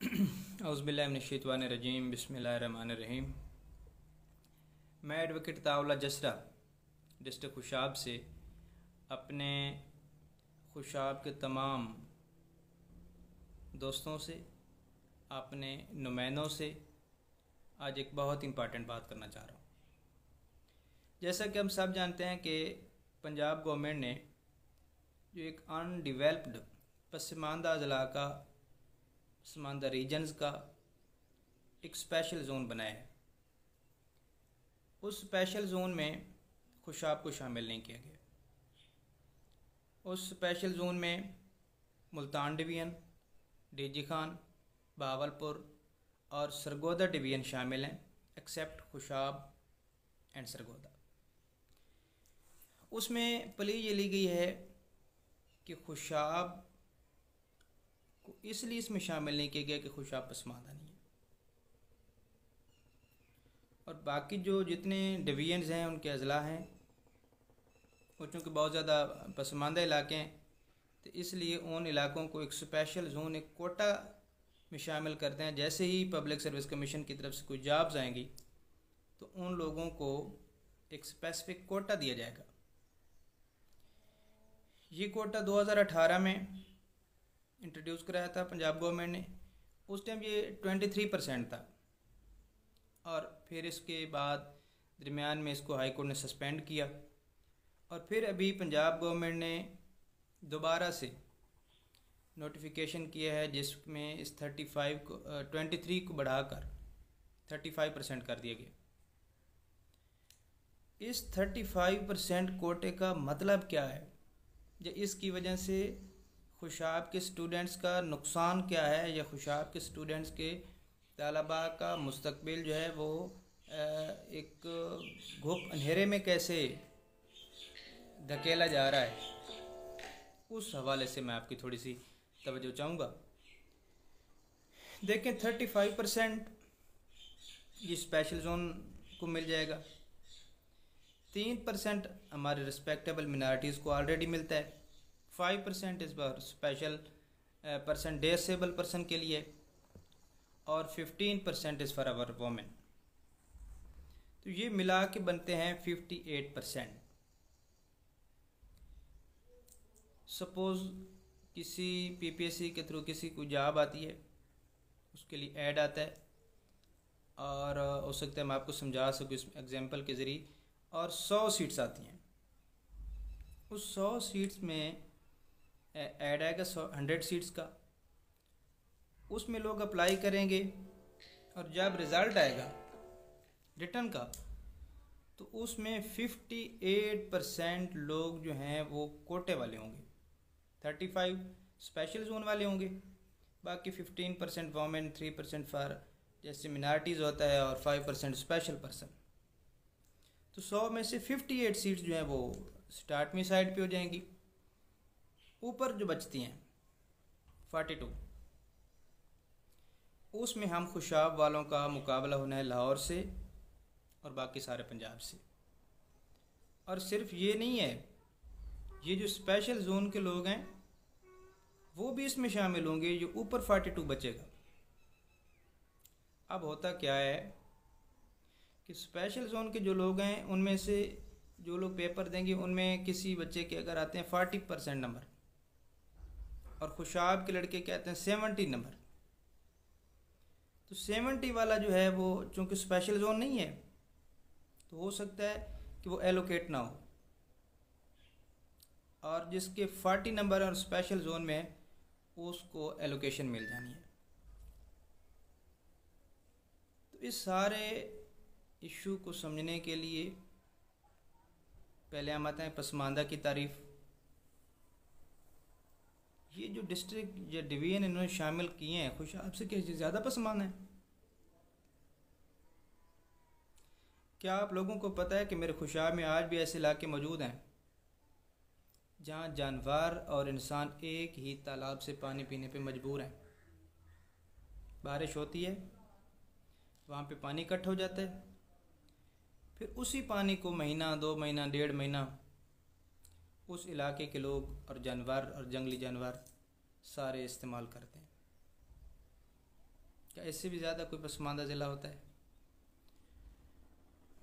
औज़ुबिल्लाहिमिनश्शैतानिर्रजीम बिस्मिल्लाहिर्रहमानिर्रहीम। मैं advocate ताउला जसरा district Khushab से अपने खुशाब के तमाम दोस्तों से, अपने नुमाइंदों से आज एक बहुत इम्पॉर्टेंट बात करना चाह रहा हूँ। जैसा कि हम सब जानते हैं कि पंजाब गवर्नमेंट ने जो एक अनडिवेल्प्ड पसमानदा अजला का, पसमानदा रीजन्स का एक स्पेशल जोन बनाया है। उस स्पेशल जोन में खुशाब को शामिल नहीं किया गया। उस स्पेशल जोन में मुल्तान डिवीज़न, डीजी खान, बहावलपुर और सरगोदा डिवीज़न शामिल हैं, एक्सेप्ट खुशाब एंड सरगोदा। उसमें प्ली ये ली गई है कि खुशाब को इसलिए इसमें शामिल नहीं किया गया कि खुशाब पसमानदा नहीं है, और बाकी जो जितने डिवीजन्स हैं उनके अजला हैं वो चूँकि बहुत ज़्यादा पसमानदा इलाके हैं, तो इसलिए उन इलाकों को एक स्पेशल जोन, एक कोटा में शामिल करते हैं। जैसे ही पब्लिक सर्विस कमीशन की तरफ से कोई जॉब्स आएंगी तो उन लोगों को एक स्पेसिफिक कोटा दिया जाएगा। ये कोटा 2018 में इंट्रोड्यूस कराया था पंजाब गवर्नमेंट ने। उस टाइम ये 23% था, और फिर इसके बाद दरमियान में इसको हाई कोर्ट ने सस्पेंड किया, और फिर अभी पंजाब गवर्नमेंट ने दोबारा से नोटिफिकेशन किया है जिसमें इस 23 को बढ़ाकर 35% कर दिया गया। इस 35% कोटे का मतलब क्या है, या इसकी वजह से खुशाब के स्टूडेंट्स का नुकसान क्या है, या खुशाब के स्टूडेंट्स के तलबा का मुस्तकबिल जो है वो एक घुप अंधेरे में कैसे धकेला जा रहा है, उस हवाले से मैं आपकी थोड़ी सी तवज्जो चाहूँगा। देखें, 35% ये स्पेशल जोन को मिल जाएगा। 3% हमारे रिस्पेक्टेबल मिनॉरिटीज़ को ऑलरेडी मिलता है। 5% इस बार स्पेशल पर्सन, डिसेबल पर्सन के लिए, और 15% इस फॉर अवर वोमेन। तो ये मिला के बनते हैं 58%। सपोज़ किसी पीपीएससी के थ्रू किसी को जॉब आती है, उसके लिए ऐड आता है, और हो सकता है मैं आपको समझा सकूँ इस एग्जांपल के ज़रिए, और 100 सीट्स आती हैं। उस 100 सीट्स में ऐड आएगा 100 सीट्स का, उसमें लोग अप्लाई करेंगे, और जब रिज़ल्ट आएगा रिटर्न का तो उसमें 58% लोग जो हैं वो कोटे वाले होंगे, 35 स्पेशल जोन वाले होंगे, बाकी 15% वोमेन, 3% फॉर जैसे मिनॉरिटीज़ होता है, और 5% स्पेशल पर्सन। तो 100 में से 58 सीट्स जो हैं वो स्टार्ट में साइड पे हो जाएंगी। ऊपर जो बचती हैं 42, उसमें हम खुशाब वालों का मुकाबला होना है लाहौर से और बाकी सारे पंजाब से। और सिर्फ ये नहीं है, ये जो स्पेशल जोन के लोग हैं वो भी इसमें शामिल होंगे, जो ऊपर 42 बचेगा। अब होता क्या है कि स्पेशल जोन के जो लोग हैं उनमें से जो लोग पेपर देंगे उनमें किसी बच्चे के अगर आते हैं 40% नंबर, और खुशाब के लड़के के आते हैं 70 नंबर, तो 70 वाला जो है वो चूँकि स्पेशल जोन नहीं है तो हो सकता है कि वो एलोकेट ना हो, और जिसके 40 नंबर और स्पेशल जोन में उसको एलोकेशन मिल जानी है। तो इस सारे इशू को समझने के लिए पहले हम आते हैं पसमानदा की तारीफ़। ये जो डिस्ट्रिक्ट या डिवीज़न इन्होंने शामिल किए हैं, खुशाब से क्या ज़्यादा पसमानदा है? क्या आप लोगों को पता है कि मेरे खुशाब में आज भी ऐसे इलाके मौजूद हैं जहाँ जानवर और इंसान एक ही तालाब से पानी पीने पे मजबूर हैं। बारिश होती है, वहाँ पे पानी इकट्ठा हो जाता है, फिर उसी पानी को महीना, 2 महीना, 1.5 महीना उस इलाके के लोग और जानवर और जंगली जानवर सारे इस्तेमाल करते हैं। क्या इससे भी ज़्यादा कोई पसमानदा ज़िला होता है?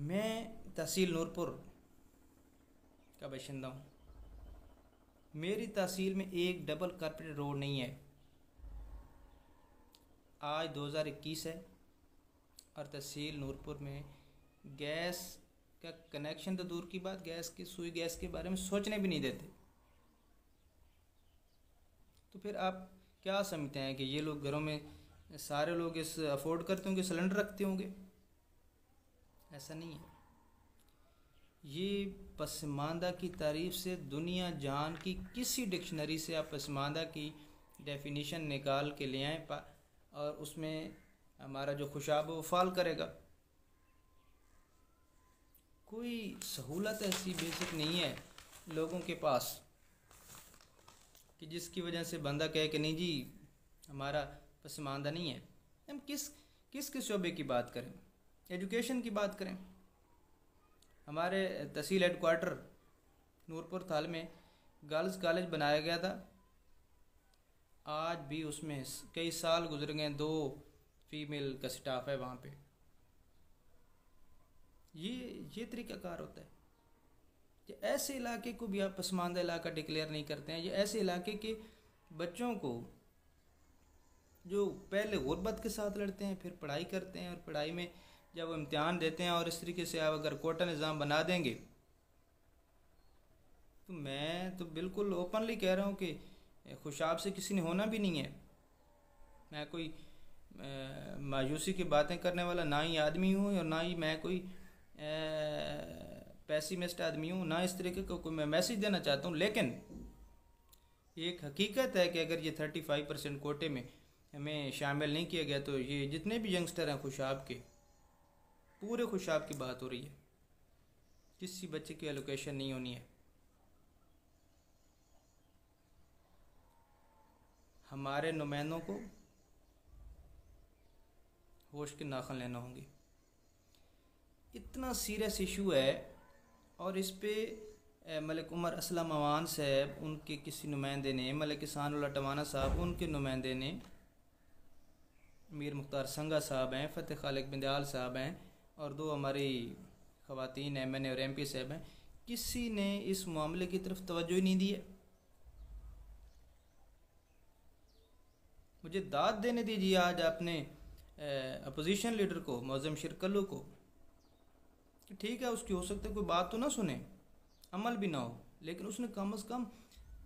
मैं तहसील नूरपुर का बाशिंदा हूँ। मेरी तहसील में एक डबल कारपेटेड रोड नहीं है। आज 2021 है और तहसील नूरपुर में गैस का कनेक्शन तो दूर की बात, गैस की सुई गैस के बारे में सोचने भी नहीं देते। तो फिर आप क्या समझते हैं कि ये लोग घरों में सारे लोग इस अफोर्ड करते होंगे, सिलेंडर रखते होंगे? ऐसा नहीं है। ये पसमानदा की तारीफ से दुनिया जान की किसी डिक्शनरी से आप पसमानदा की डेफिनेशन निकाल के ले आएँ और उसमें हमारा जो खुशाब वो फाल करेगा। कोई सहूलत ऐसी बेसिक नहीं है लोगों के पास कि जिसकी वजह से बंदा कहे कि नहीं जी हमारा पसमानदा नहीं है। हम किस शोबे की बात करें? एजुकेशन की बात करें। हमारे तहसील हेडक्वार्टर नूरपुर थाल में गर्ल्स कॉलेज बनाया गया था। आज भी उसमें कई साल गुजर गए, 2 फीमेल का स्टाफ है वहाँ पे। ये तरीक़ाकार होता है कि ऐसे इलाके को भी आप पसमानदा इलाका डिक्लेयर नहीं करते हैं। ये ऐसे इलाके के बच्चों को जो पहले गुर्बत के साथ लड़ते हैं, फिर पढ़ाई करते हैं और पढ़ाई में जब वो इम्तिहान देते हैं और इस तरीके से आप अगर कोटा निज़ाम बना देंगे तो मैं तो बिल्कुल ओपनली कह रहा हूँ कि खुशाब से किसी ने होना भी नहीं है। मैं कोई मायूसी की बातें करने वाला ना ही आदमी हूँ और ना ही मैं कोई पैसिमिस्ट आदमी हूँ, ना इस तरीके का कोई मैं मैसेज देना चाहता हूँ। लेकिन एक हकीकत है कि अगर ये 35% कोटे में हमें शामिल नहीं किया गया तो ये जितने भी यंगस्टर हैं खुशाब के, पूरे खुशाब की बात हो रही है, किसी बच्चे की एलोकेशन नहीं होनी है। हमारे नुमाइंदों को होश के नाखन लेना होंगे। इतना सीरियस इशू है और इस पे मलिक उमर असलम अवान साहब, उनके किसी नुमाइंदे ने, मलिक इहसानुल्लाह टवाना साहब उनके नुमाइंदे ने, मीर मुख्तार संगा साहब हैं, फ़तेह खालिक बिंदयाल साहब हैं और 2 हमारी ख़वातीन MNA और MP साहब हैं, किसी ने इस मामले की तरफ तवज्जो ही नहीं दी है। मुझे दाद देने दीजिए आज अपने अपोजिशन लीडर को, मौज़म शिरकल्लू को, कि ठीक है उसकी हो सकता है कोई बात तो ना सुने, अमल भी ना हो, लेकिन उसने कम से कम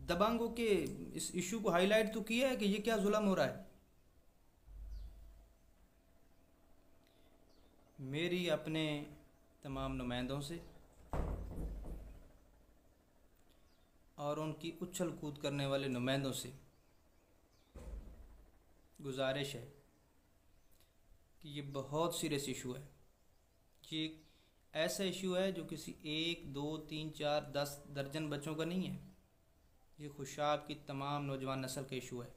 दबंगों के इस इशू को हाईलाइट तो किया है कि ये क्या जुल्म हो रहा है। मेरी अपने तमाम नुमाइंदों से और उनकी उछल कूद करने वाले नुमाइंदों से गुजारिश है कि ये बहुत सीरियस इशू है। ये ऐसा इशू है जो किसी 1, 2, 3, 4, 10 दर्जन बच्चों का नहीं है। ये खुशाब की तमाम नौजवान नस्ल का इशू है।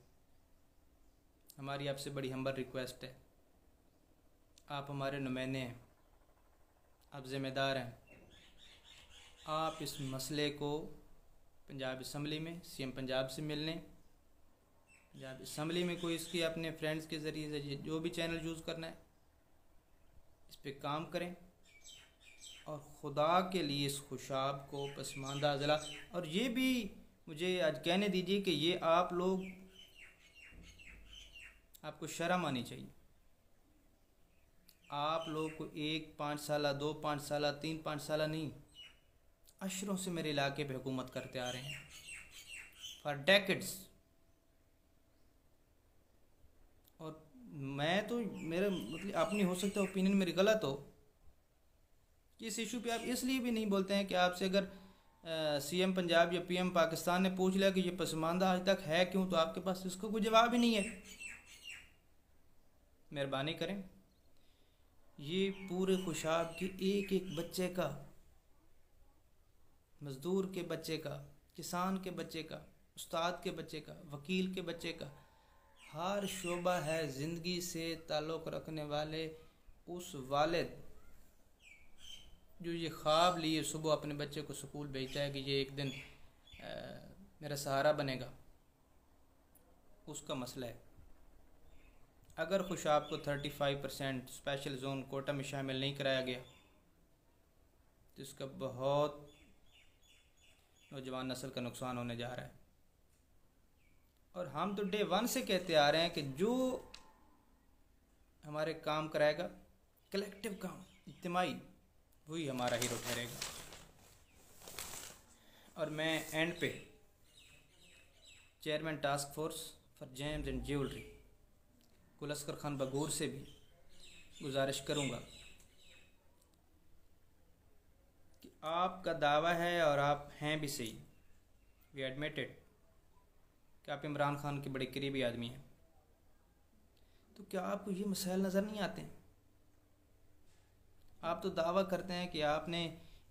हमारी आपसे बड़ी हम्बल रिक्वेस्ट है, आप हमारे नुमाइंदे हैं, आप ज़िम्मेदार हैं, आप इस मसले को पंजाब असम्बली में CM पंजाब से मिलने, पंजाब असम्बली में कोई इसकी अपने फ्रेंड्स के ज़रिए से जो भी चैनल यूज़ करना है इस पे काम करें और ख़ुदा के लिए इस खुशाब को पसमानदा ज़िला, और ये भी मुझे आज कहने दीजिए कि ये आप लोग, आपको शर्म आनी चाहिए। आप लोग को 1 5 साल, 2 5 साल, 3 5 साल नहीं, अशरों से मेरे इलाके पे हुकूमत करते आ रहे हैं, फॉर डेकेड्स। और मैं तो, मेरा मतलब अपनी हो सकता है ओपिनियन मेरी गलत हो कि इस इशू पे आप इसलिए भी नहीं बोलते हैं कि आपसे अगर CM पंजाब या PM पाकिस्तान ने पूछ लिया कि ये पसमानदा आज तक है क्यों, तो आपके पास इसका कोई जवाब ही नहीं है। मेहरबानी करें, ये पूरे खुशाब के एक एक बच्चे का, मज़दूर के बच्चे का, किसान के बच्चे का, उस्ताद के बच्चे का, वकील के बच्चे का, हर शोबा है ज़िंदगी से ताल्लुक़ रखने वाले उस वालिद जो ये ख्वाब लिए सुबह अपने बच्चे को स्कूल भेजता है कि ये एक दिन मेरा सहारा बनेगा, उसका मसला है। अगर खुशाब को 35% स्पेशल जोन कोटा में शामिल नहीं कराया गया तो इसका बहुत नौजवान नस्ल का नुकसान होने जा रहा है। और हम तो डे 1 से कहते आ रहे हैं कि जो हमारे काम कराएगा, कलेक्टिव काम, इज्तिमाई, वही हमारा हीरो ठहरेगा। और मैं एंड पे chairman task force for James and jewellery गुल अस्कर खान बगूर से भी गुजारिश करूँगा कि आपका दावा है, और आप हैं भी सही, वी एडमिटेड, कि आप इमरान खान के बड़े करीबी आदमी हैं, तो क्या आपको ये मसाइल नज़र नहीं आते? आप तो दावा करते हैं कि आपने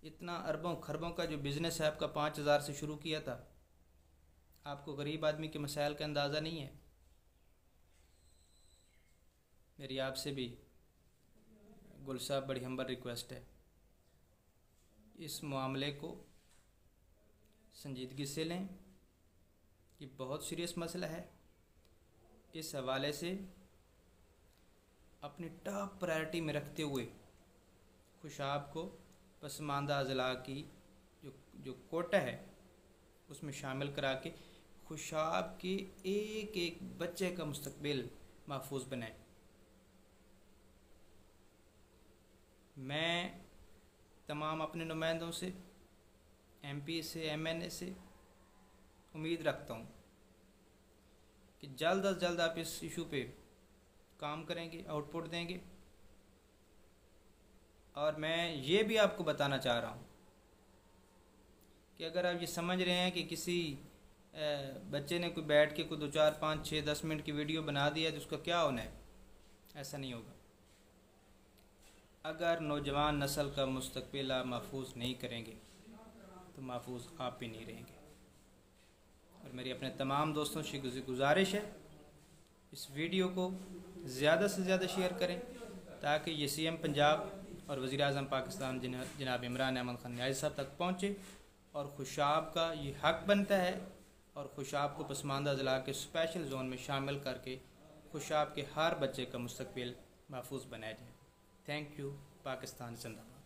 इतना अरबों खरबों का जो बिज़नेस है आपका 5,000 से शुरू किया था, आपको गरीब आदमी के मसाइल का अंदाज़ा नहीं है। मेरी आपसे भी गुल साहब बड़ी हम्बल रिक्वेस्ट है, इस मामले को संजीदगी से लें, ये बहुत सीरियस मसला है। इस हवाले से अपनी टॉप प्रायोरिटी में रखते हुए खुशाब को पसमानदा अजला की जो कोटा है उसमें शामिल करा के खुशाब के एक एक बच्चे का मुस्तकबिल महफूज बनाए। मैं तमाम अपने नुमाइंदों से, MP से, MNA से उम्मीद रखता हूँ कि जल्द अज जल्द आप इस इशू पे काम करेंगे, आउटपुट देंगे। और मैं ये भी आपको बताना चाह रहा हूँ कि अगर आप ये समझ रहे हैं कि किसी बच्चे ने कोई बैठ के कोई 2, 4, 5, 6, 10 मिनट की वीडियो बना दिया तो उसका क्या होना है, ऐसा नहीं होगा। अगर नौजवान नस्ल का मुस्तकबिल आप महफूज नहीं करेंगे तो महफूज आप भी नहीं रहेंगे। और मेरी अपने तमाम दोस्तों से गुजारिश है, इस वीडियो को ज़्यादा से ज़्यादा शेयर करें ताकि ये CM पंजाब और वज़ीर-ए-आज़म पाकिस्तान जनाब इमरान अहमद खान न्याज़ी साहब तक पहुँचे। और खुशाब का ये हक बनता है और खुशाब को पसमानदा अजला के स्पेशल जोन में शामिल करके खुशाब के हर बच्चे का मुस्तकबिल महफूज बनाया जाए। Thank you. पाकिस्तान जिंदाबाद।